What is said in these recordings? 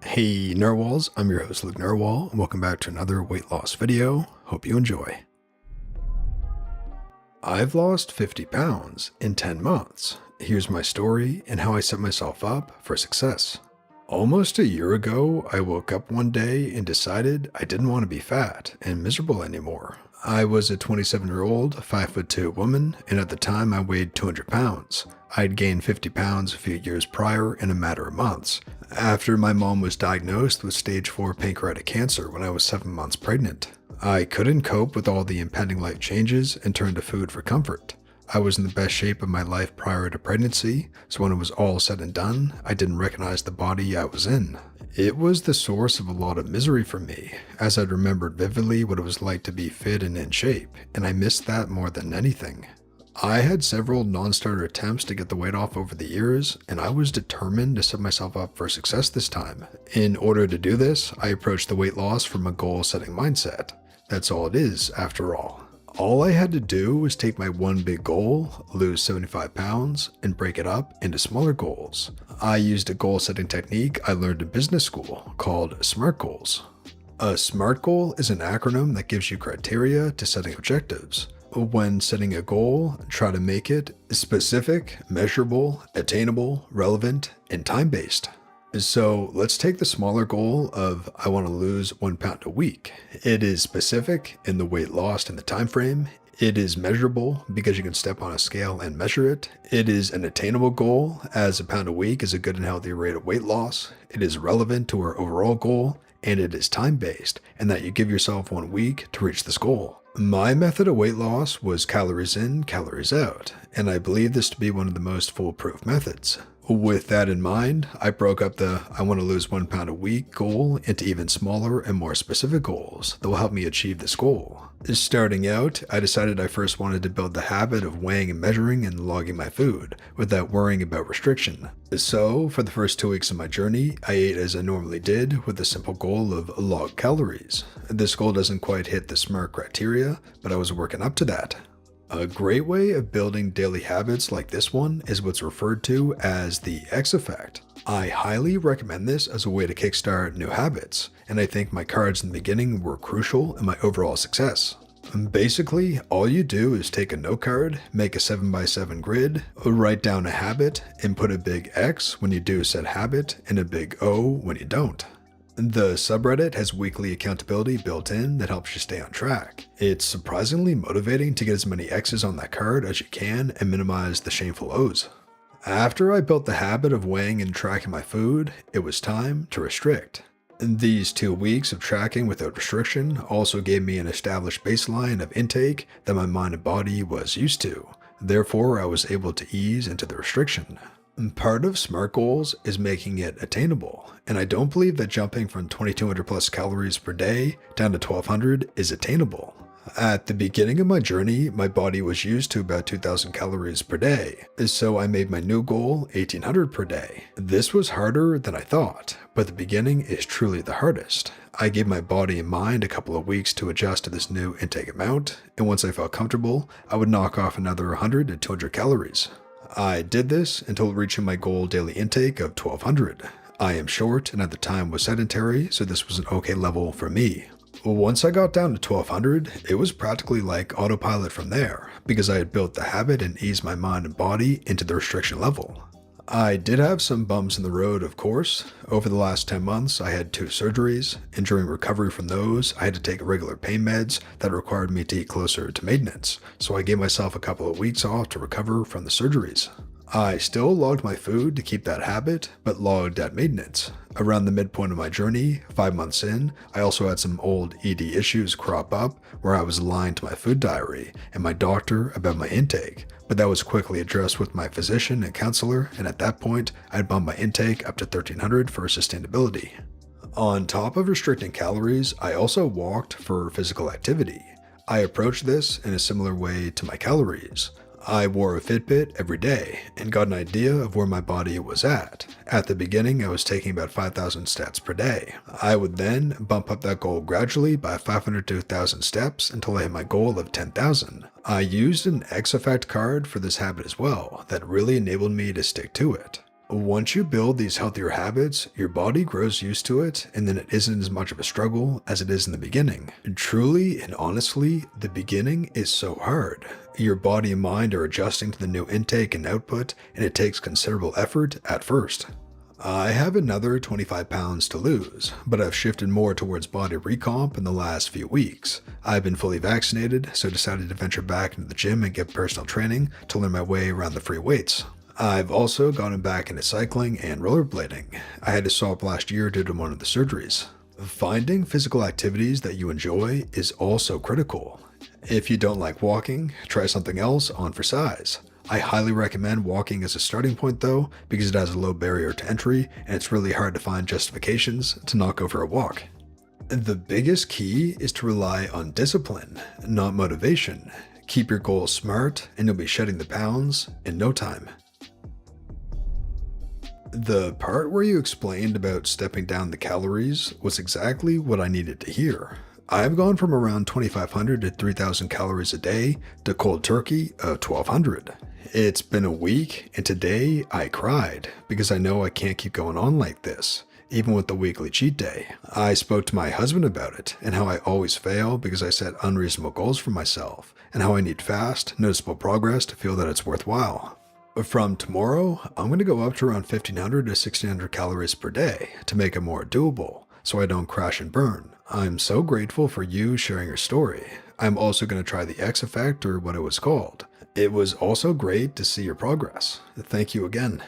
Hey Narwhals, I'm your host Luke Narwhal, and welcome back to another weight loss video. Hope you enjoy. I've lost 50 pounds in 10 months. Here's my story and how I set myself up for success. Almost a year ago, I woke up one day and decided I didn't want to be fat and miserable anymore. I was a 27-year-old, 5'2" woman, and at the time I weighed 200 pounds. I'd gained 50 pounds a few years prior in a matter of months, after my mom was diagnosed with stage 4 pancreatic cancer when I was 7 months pregnant. I couldn't cope with all the impending life changes and turned to food for comfort. I was in the best shape of my life prior to pregnancy, so when it was all said and done, I didn't recognize the body I was in. It was the source of a lot of misery for me, as I'd remembered vividly what it was like to be fit and in shape, and I missed that more than anything. I had several non-starter attempts to get the weight off over the years, and I was determined to set myself up for success this time. In order to do this, I approached the weight loss from a goal-setting mindset. That's all it is, after all. All I had to do was take my one big goal, lose 75 pounds, and break it up into smaller goals. I used a goal-setting technique I learned in business school called SMART goals. A SMART goal is an acronym that gives you criteria to setting objectives. When setting a goal, try to make it specific, measurable, attainable, relevant, and time-based. So let's take the smaller goal of I want to lose 1 pound a week. It is specific in the weight lost and the time frame. It is measurable because you can step on a scale and measure it. It is an attainable goal, as a pound a week is a good and healthy rate of weight loss. It is relevant to our overall goal, and it is time-based, in that you give yourself 1 week to reach this goal. My method of weight loss was calories in, calories out, and I believe this to be one of the most foolproof methods. With that in mind, I broke up the I want to lose 1 pound a week goal into even smaller and more specific goals that will help me achieve this goal. Starting out, I decided I first wanted to build the habit of weighing and measuring and logging my food without worrying about restriction. So, for the first 2 weeks of my journey, I ate as I normally did with the simple goal of log calories. This goal doesn't quite hit the SMART criteria, but I was working up to that. A great way of building daily habits like this one is what's referred to as the X effect. I highly recommend this as a way to kickstart new habits, and I think my cards in the beginning were crucial in my overall success. Basically, all you do is take a note card, make a 7x7 grid, write down a habit, and put a big X when you do said habit and a big O when you don't. The subreddit has weekly accountability built in that helps you stay on track. It's surprisingly motivating to get as many X's on that card as you can and minimize the shameful O's. After I built the habit of weighing and tracking my food, it was time to restrict. These 2 weeks of tracking without restriction also gave me an established baseline of intake that my mind and body was used to. Therefore, I was able to ease into the restriction. Part of SMART goals is making it attainable, and I don't believe that jumping from 2200 plus calories per day down to 1200 is attainable. At the beginning of my journey, my body was used to about 2000 calories per day, so I made my new goal 1800 per day. This was harder than I thought, but the beginning is truly the hardest. I gave my body and mind a couple of weeks to adjust to this new intake amount, and once I felt comfortable, I would knock off another 100 to 200 calories. I did this until reaching my goal daily intake of 1200. I am short and at the time was sedentary, so this was an okay level for me. Once I got down to 1200, it was practically like autopilot from there, because I had built the habit and eased my mind and body into the restriction level. I did have some bumps in the road, of course. Over the last 10 months, I had 2 surgeries, and during recovery from those, I had to take regular pain meds that required me to eat closer to maintenance, so I gave myself a couple of weeks off to recover from the surgeries. I still logged my food to keep that habit, but logged at maintenance. Around the midpoint of my journey, 5 months in, I also had some old ED issues crop up where I was aligned to my food diary and my doctor about my intake, but that was quickly addressed with my physician and counselor, and at that point, I'd bumped my intake up to 1300 for sustainability. On top of restricting calories, I also walked for physical activity. I approached this in a similar way to my calories. I wore a Fitbit every day and got an idea of where my body was at. At the beginning, I was taking about 5,000 steps per day. I would then bump up that goal gradually by 500 to 1,000 steps until I hit my goal of 10,000. I used an X Effect card for this habit as well that really enabled me to stick to it. Once you build these healthier habits, your body grows used to it, and then it isn't as much of a struggle as it is in the beginning. Truly and honestly, the beginning is so hard. Your body and mind are adjusting to the new intake and output, and it takes considerable effort at first. I have another 25 pounds to lose, but I've shifted more towards body recomp in the last few weeks. I've been fully vaccinated, so decided to venture back into the gym and get personal training to learn my way around the free weights. I've also gotten back into cycling and rollerblading. I had to stop last year due to one of the surgeries. Finding physical activities that you enjoy is also critical. If you don't like walking, try something else on for size. I highly recommend walking as a starting point though, because it has a low barrier to entry and it's really hard to find justifications to not go for a walk. The biggest key is to rely on discipline, not motivation. Keep your goals smart and you'll be shedding the pounds in no time. The part where you explained about stepping down the calories was exactly what I needed to hear. I've gone from around 2,500 to 3,000 calories a day to cold turkey of 1,200. It's been a week, and today I cried because I know I can't keep going on like this, even with the weekly cheat day. I spoke to my husband about it and how I always fail because I set unreasonable goals for myself, and how I need fast, noticeable progress to feel that it's worthwhile. From tomorrow, I'm going to go up to around 1,500 to 1,600 calories per day to make it more doable, so I don't crash and burn. I'm so grateful for you sharing your story. I'm also going to try the X effect, or what it was called. It was also great to see your progress. Thank you again.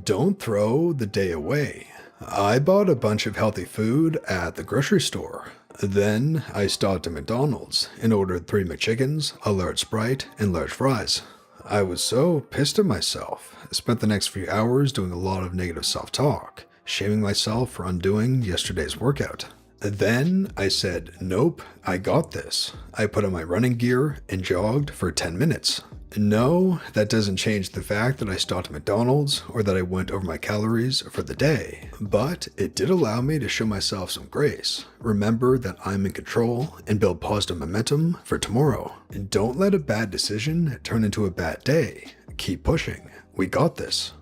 Don't throw the day away. I bought a bunch of healthy food at the grocery store. Then I stopped at McDonald's and ordered 3 McChickens, a large Sprite, and large fries. I was so pissed at myself. I spent the next few hours doing a lot of negative self-talk, shaming myself for undoing yesterday's workout. Then I said, nope, I got this. I put on my running gear and jogged for 10 minutes. No, that doesn't change the fact that I stopped at McDonald's or that I went over my calories for the day, but it did allow me to show myself some grace, remember that I'm in control, and build positive momentum for tomorrow. Don't let a bad decision turn into a bad day. Keep pushing. We got this.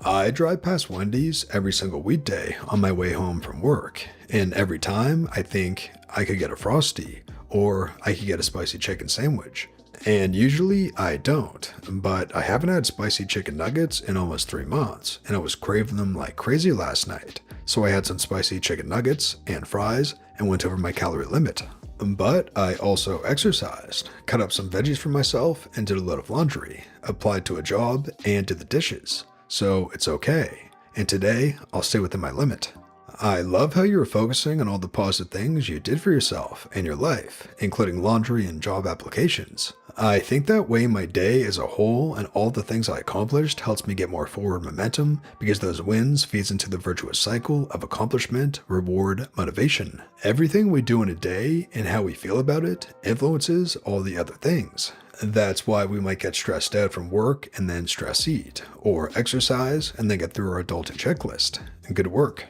I drive past Wendy's every single weekday on my way home from work, and every time I think I could get a Frosty, or I could get a spicy chicken sandwich. And usually I don't, but I haven't had spicy chicken nuggets in almost 3 months, and I was craving them like crazy last night. So I had some spicy chicken nuggets and fries and went over my calorie limit. But I also exercised, cut up some veggies for myself, and did a load of laundry, applied to a job, and did the dishes. So it's okay. And today I'll stay within my limit. I love how you were focusing on all the positive things you did for yourself and your life, including laundry and job applications. I think that way my day as a whole and all the things I accomplished helps me get more forward momentum, because those wins feeds into the virtuous cycle of accomplishment, reward, motivation. Everything we do in a day and how we feel about it influences all the other things. That's why we might get stressed out from work and then stress eat, or exercise and then get through our adulting checklist. Good work.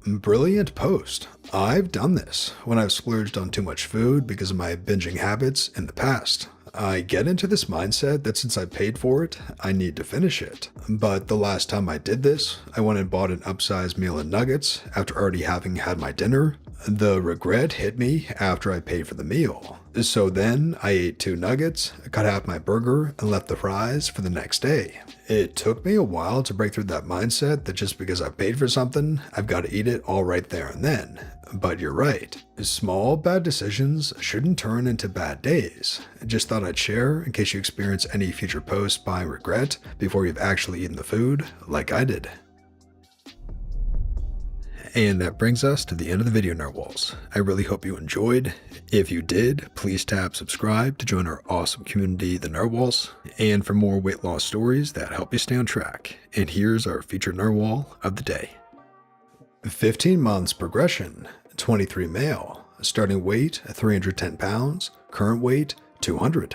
Brilliant post. I've done this when I've splurged on too much food because of my binging habits in the past. I get into this mindset that since I paid for it, I need to finish it. But the last time I did this, I went and bought an upsized meal and nuggets after already having had my dinner. The regret hit me after I paid for the meal. So then I ate 2 nuggets, cut half my burger, and left the fries for the next day. It took me a while to break through that mindset that just because I paid for something, I've got to eat it all right there and then. But you're right. Small bad decisions shouldn't turn into bad days. Just thought I'd share in case you experience any future posts by regret before you've actually eaten the food like I did. And that brings us to the end of the video, Narwhals. I really hope you enjoyed. If you did, please tap subscribe to join our awesome community, the Narwhals, and for more weight loss stories that help you stay on track. And here's our featured Narwhal of the day. 15 months progression, 23 male, starting weight 310 pounds, current weight 200.